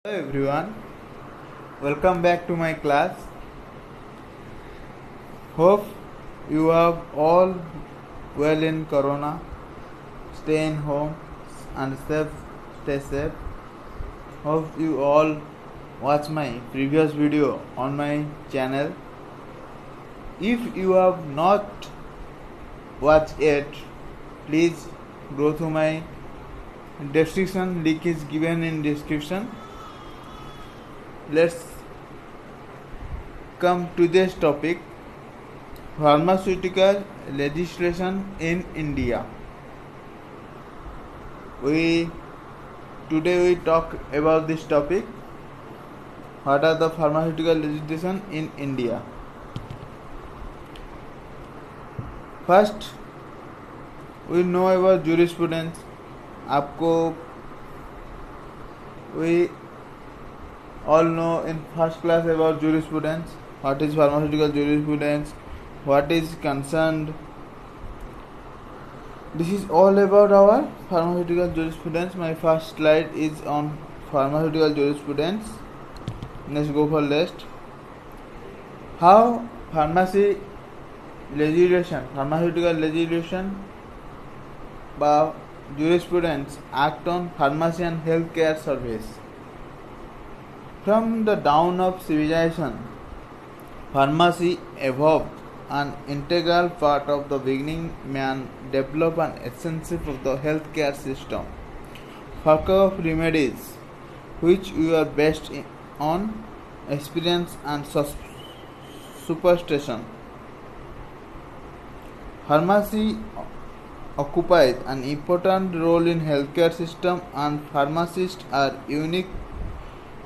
Hello everyone, welcome back to my class. Hope you are all well in Corona. Stay in home and stay safe. Hope you all watch my previous video on my channel. If you have not watched it, please go to my description. Link is given in description. Let's come to this topic: pharmaceutical legislation in India. Today we talk about this topic. What are the pharmaceutical legislation in India? First, we know about jurisprudence. We all know in first class about jurisprudence. What is pharmaceutical jurisprudence? What is concerned? This is all about our pharmaceutical jurisprudence. My first slide is on pharmaceutical jurisprudence. Let's go for list. How pharmaceutical legislation by jurisprudence act on pharmacy and healthcare service. From the dawn of civilization, pharmacy evolved an integral part of the beginning. Man developed an essence of the healthcare system. Factor of remedies, which we are based on experience and superstition. Pharmacy occupies an important role in healthcare system, and pharmacists are unique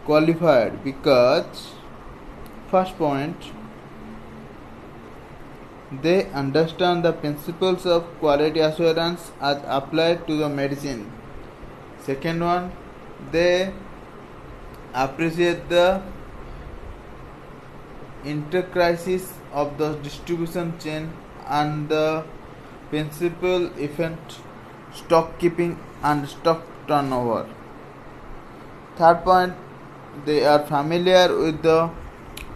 qualified because, first point, they understand the principles of quality assurance as applied to the medicine. Second one, they appreciate the intercrisis of the distribution chain and the principal effect stock keeping and stock turnover. Third point, they are familiar with the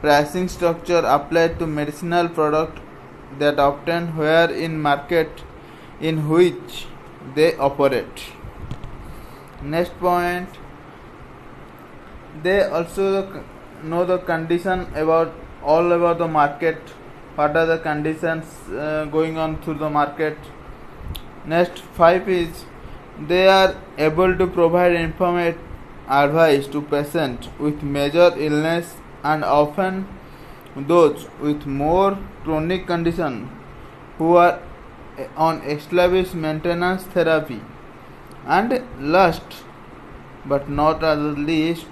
pricing structure applied to medicinal product that obtain where in market in which they operate. Next point, they also know the condition about the market. What are the conditions going on through the market? Next, 5 is they are able to provide informative advice to patients with major illness and often those with more chronic condition who are on established maintenance therapy. And last but not least,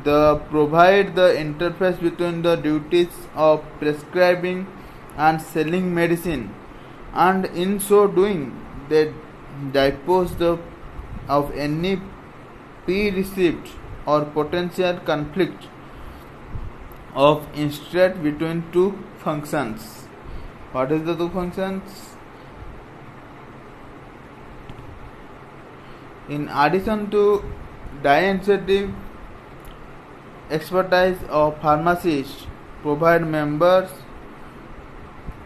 they provide the interface between the duties of prescribing and selling medicine, and in so doing they dispose of any pre-received or potential conflict of interest between two functions. What is the two functions? In addition to diagnostic expertise of pharmacists provide members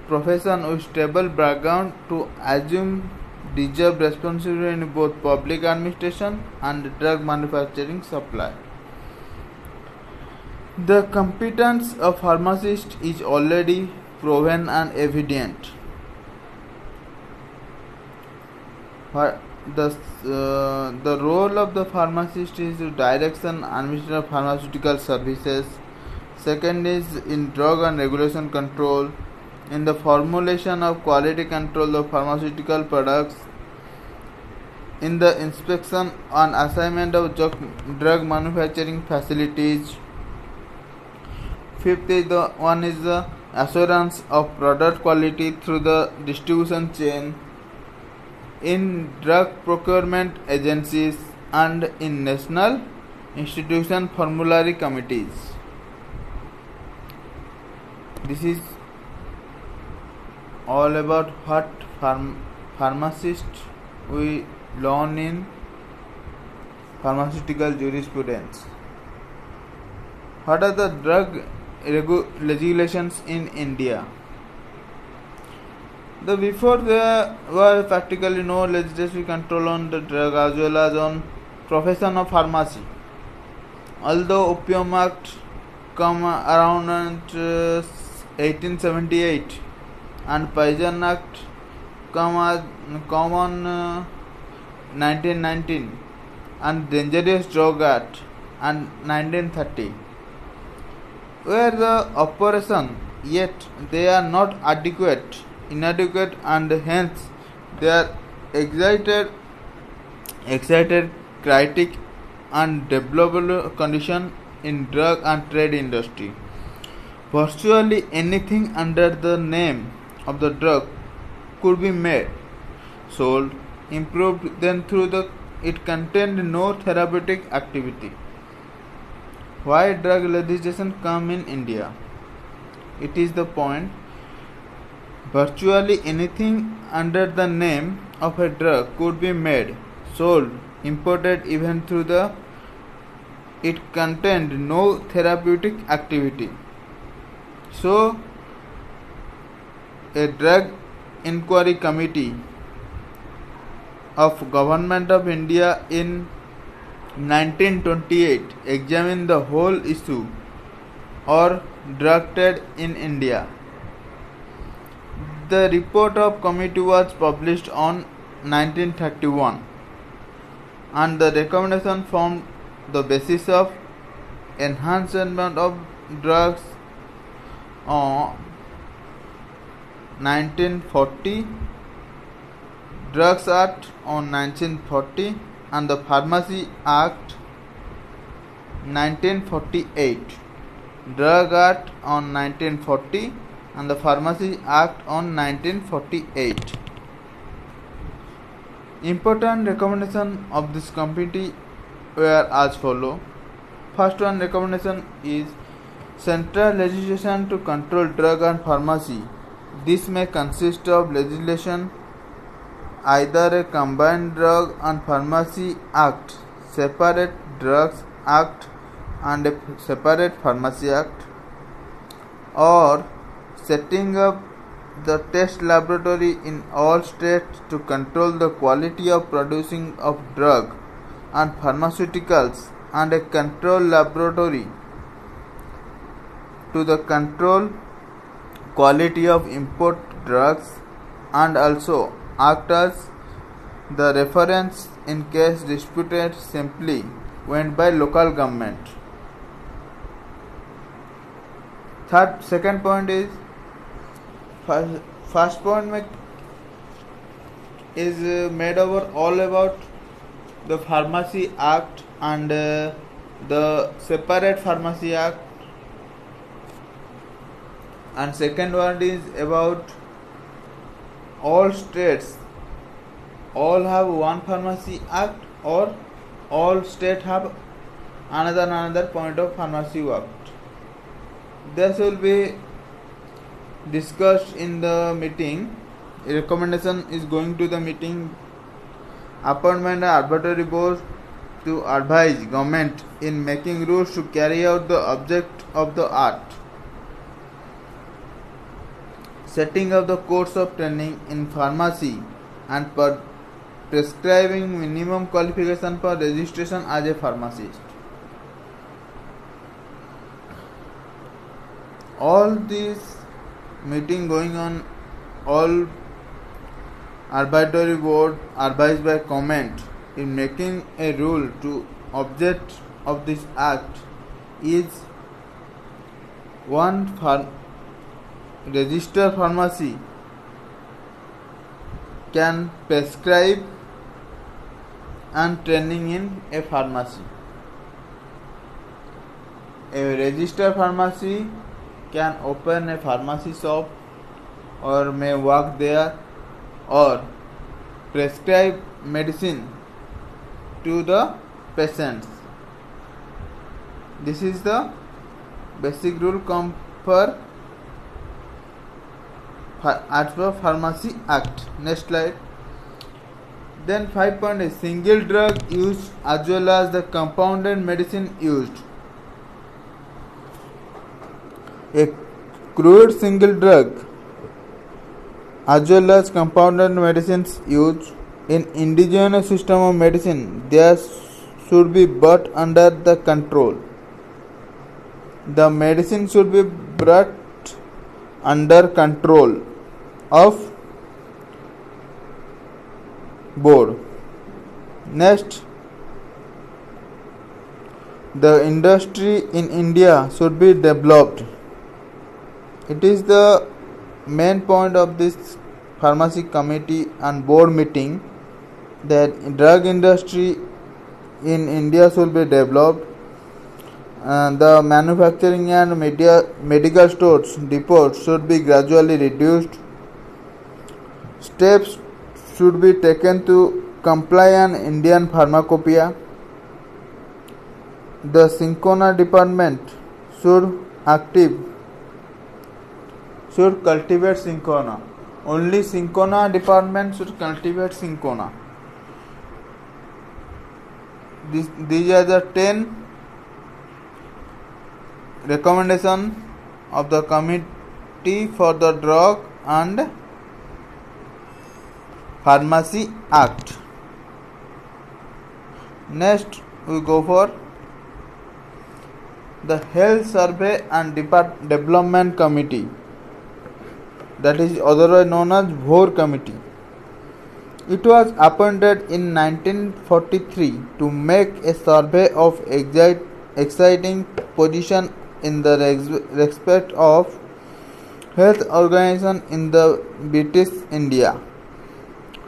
profession with stable background to assume deserved responsibility in both public administration and drug manufacturing supply. The competence of pharmacist is already proven and evident. The role of the pharmacist is to direction and administration of pharmaceutical services. Second is in drug and regulation control, in the formulation of quality control of pharmaceutical products, in the inspection and assignment of drug manufacturing facilities. Fifth is the assurance of product quality through the distribution chain, in drug procurement agencies, and in national institution formulary committees. This is all about what pharmacists we learn in pharmaceutical jurisprudence. What are the drug regulations in India? Before there were practically no legislative control on the drug as well as on profession of pharmacy. Although Opium Act come around 1878 and Poison Act come on 1919 and Dangerous Drug Act and 1930 where the operation, yet they are not inadequate, and hence they are excited critic and developable condition in drug and trade industry. Virtually anything under the name of the drug could be made, sold, improved, then it contained no therapeutic activity. Why drug legislation come in India? It is the point. Virtually anything under the name of a drug could be made, sold, imported, even it contained no therapeutic activity. So, a drug inquiry committee of Government of India in 1928 examined the whole issue or drug trade in India. The report of committee was published on 1931 and the recommendation formed the basis of enhancement of drugs on 1940, Drugs Act on 1940 and the Pharmacy Act 1948, Drug Act on 1940 and the Pharmacy Act on 1948. Important recommendations of this committee were as follow. First one recommendation is central legislation to control drug and pharmacy. This may consist of legislation either a combined drug and pharmacy act, separate drugs act and a separate pharmacy act, or setting up the test laboratory in all states to control the quality of producing of drug and pharmaceuticals and a control laboratory to the control quality of import drugs and also act as the reference in case disputed simply went by local government. Second point is first point is made over all about the Pharmacy Act and the separate Pharmacy Act, and second one is about all states all have one Pharmacy Act or all states have another point of Pharmacy Act. This will be discussed in the meeting. A recommendation is going to the meeting. Appointment of arbitrary board to advise government in making rules to carry out the object of the act. Setting up the course of training in pharmacy and prescribing minimum qualification for registration as a pharmacist. All these meeting going on, all advisory board advised by comment in making a rule to object of this act is one registered pharmacy can prescribe and training in a pharmacy. A registered pharmacy can open a pharmacy shop or may work there or prescribe medicine to the patients. This is the basic rule come for as per Pharmacy Act. Next slide. Then 5 is single drug used as well as the compounded medicine used. A crude single drug as well as compounded medicines used in indigenous system of medicine, there should be brought under the control. The medicine should be brought under control of board. Next, the industry in India should be developed. It is the main point of this pharmacy committee and board meeting that drug industry in India should be developed. The manufacturing and medical stores depots should be gradually reduced. Steps should be taken to comply an Indian pharmacopoeia. The Cinchona department should cultivate cinchona. Only cinchona department should cultivate cinchona. These are the 10 recommendations of the Committee for the Drug and Pharmacy Act. Next, we go for the Health Survey and Development Committee, that is otherwise known as Bhor Committee. It was appointed in 1943 to make a survey of exciting position in the respect of health organization in the British India,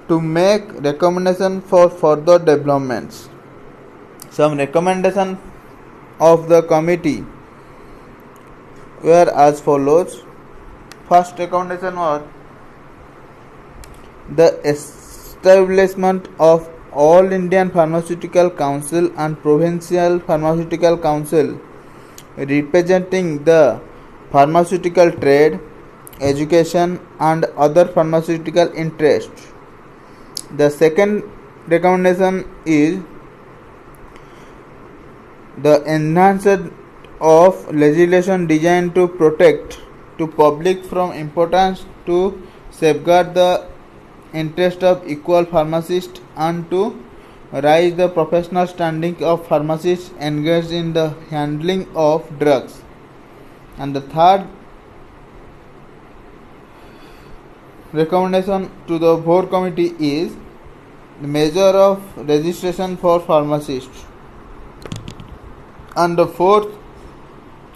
to make recommendation for further developments. Some recommendations of the committee were as follows. First recommendation was the establishment of All Indian Pharmaceutical Council and Provincial Pharmaceutical Council representing the pharmaceutical trade, education and other pharmaceutical interests. The second recommendation is the enhancement of legislation designed to protect to public from importance to safeguard the interest of equal pharmacists and to raise the professional standing of pharmacists engaged in the handling of drugs. And the third recommendation to the board committee is the measure of registration for pharmacists. And the fourth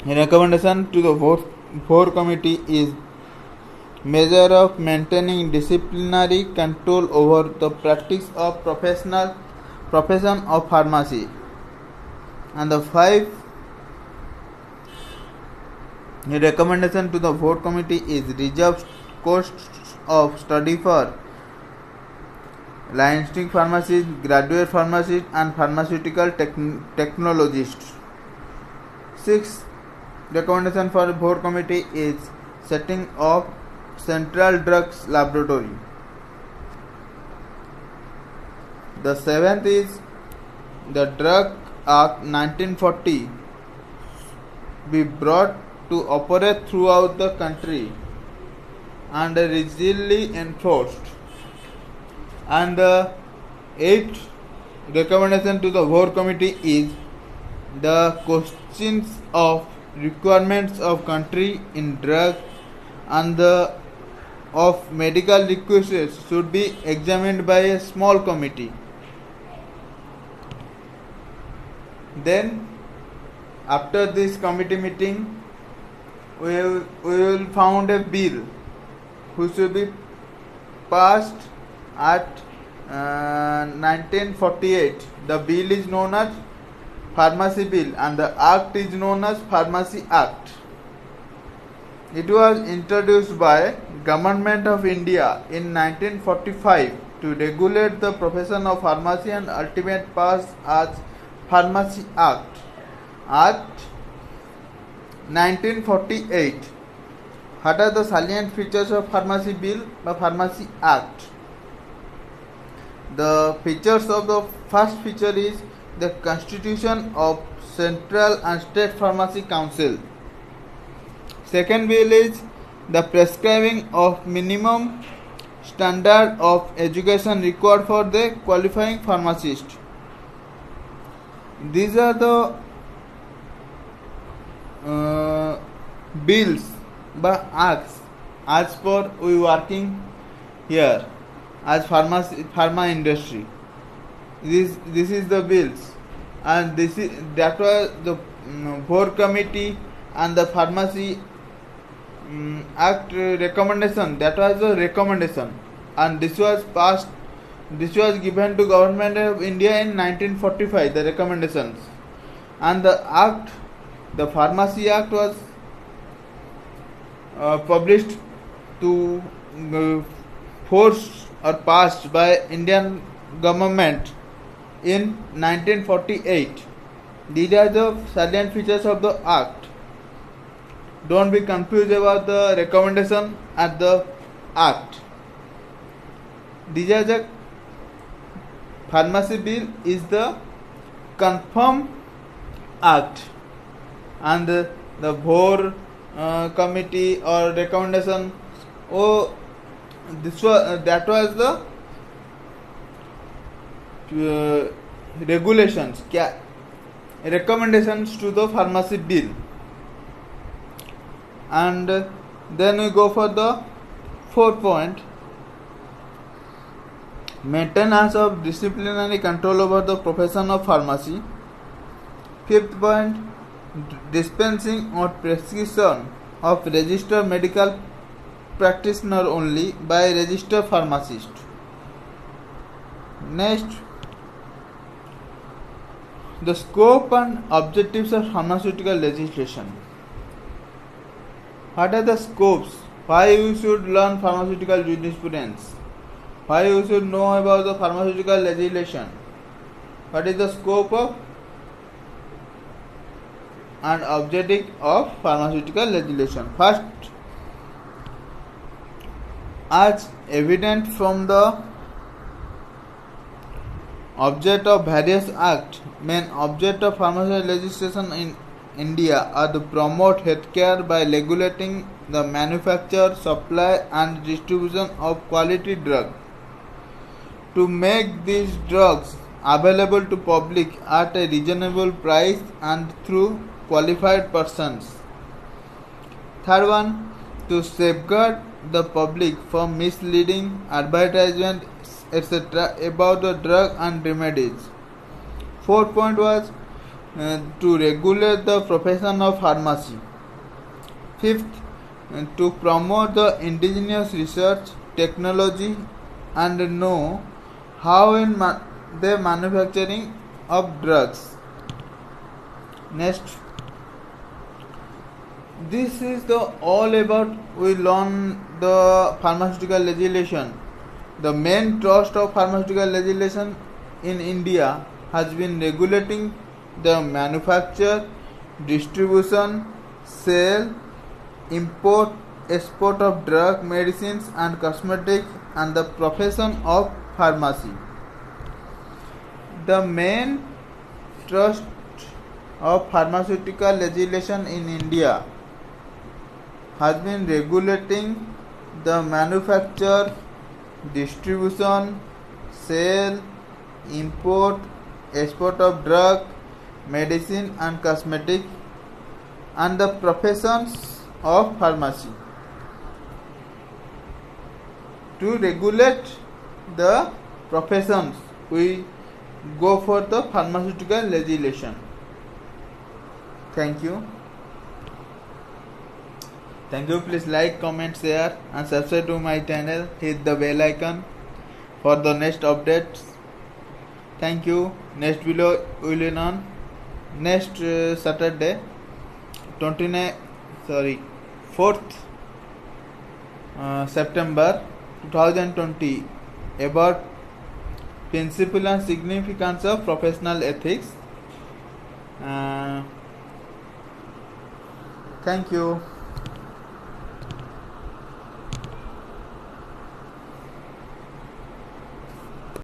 recommendation to the board committee is measure of maintaining disciplinary control over the practice of profession of pharmacy. And the five recommendation to the board committee is reserve costs of study for licensing pharmacists, graduate pharmacists and pharmaceutical technologists. Sixth recommendation for the board committee is setting up Central Drugs Laboratory. The seventh is the Drug Act 1940 be brought to operate throughout the country and rigidly enforced. And the eighth recommendation to the board committee is the questions of requirements of country in drug and the of medical requisites should be examined by a small committee. Then after this committee meeting we will found a bill which will be passed at 1948. The bill is known as Pharmacy Bill and the Act is known as Pharmacy Act. It was introduced by Government of India in 1945 to regulate the profession of pharmacy and ultimately passed as Pharmacy Act. Act 1948. What are the salient features of Pharmacy Bill or Pharmacy Act? The features of the first feature is the constitution of Central and State Pharmacy Council. Second bill is the prescribing of minimum standard of education required for the qualifying pharmacist. These are the bills by acts as per we working here as pharma industry. This is the bills, and that was the board committee and the pharmacy act recommendation. That was the recommendation, and this was passed. This was given to Government of India in 1945. The recommendations and the act, the Pharmacy Act, was published to force or passed by Indian government in 1948. These are the salient features of the act. Don't be confused about the recommendation and the act. These are the pharmacy bill is the confirmed act, and the board committee or recommendation. Oh, that was the regulations, recommendations to the pharmacy bill. And then we go for the fourth point: maintenance of disciplinary control over the profession of pharmacy. Fifth point: dispensing or prescription of registered medical practitioner only by registered pharmacist. Next, the scope and objectives of pharmaceutical legislation. What are the scopes? Why you should learn pharmaceutical jurisprudence? Why you should know about the pharmaceutical legislation? What is the scope of and objective of pharmaceutical legislation? First, as evident from the object of various acts, main object of pharmaceutical legislation in India are to promote healthcare by regulating the manufacture, supply and distribution of quality drugs, to make these drugs available to public at a reasonable price and through qualified persons. Third one, to safeguard the public from misleading advertisement etc. about the drug and remedies. Fourth point was to regulate the profession of pharmacy. Fifth, to promote the indigenous research, technology and know how in the manufacturing of drugs. Next, this is the all about we learn the pharmaceutical legislation. The main thrust of pharmaceutical legislation in India has been regulating the manufacture, distribution, sale, import, export of drug, medicines and cosmetics and the profession of pharmacy. The main thrust of pharmaceutical legislation in India has been regulating the manufacture, distribution, sale, import, export of drug, medicine and cosmetic and the professions of pharmacy. To regulate the professions, we go for the pharmaceutical legislation. Thank you. Thank you. Please like, comment, share and subscribe to my channel. Hit the bell icon for the next updates. Thank you. Next video will be on next Saturday, 4th September 2020, about principle and significance of professional ethics. Thank you.